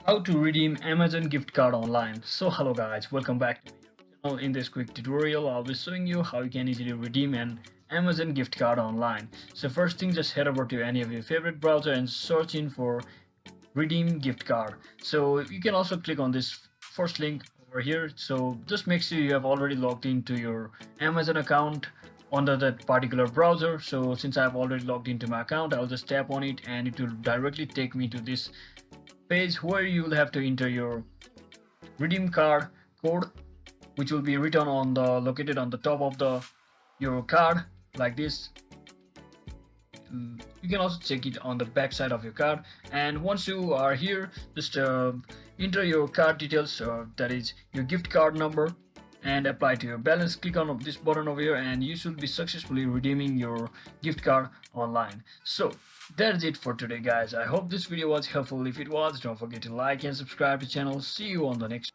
How to redeem Amazon gift card online. So hello guys, welcome back to my YouTube channel. In this quick tutorial, I'll be showing you how you can easily redeem an Amazon gift card online. So first thing, just head over to any of your favorite browser and search in for redeem gift card. So you can also click on this first link over here. So just make sure you have already logged into your Amazon account under that particular browser. So since I've already logged into my account, I'll just tap on it and it will directly take me to this page where you will have to enter your redeem card code, which will be written on the located on the top of the your card like this. You can also check it on the back side of your card, and once you are here, just enter your card details, that is your gift card number, and apply to your balance. Click on this button over here and you should be successfully redeeming your gift card online. So that's it for today guys. I hope this video was helpful. If it was, don't forget to like and subscribe to the channel. See you on the next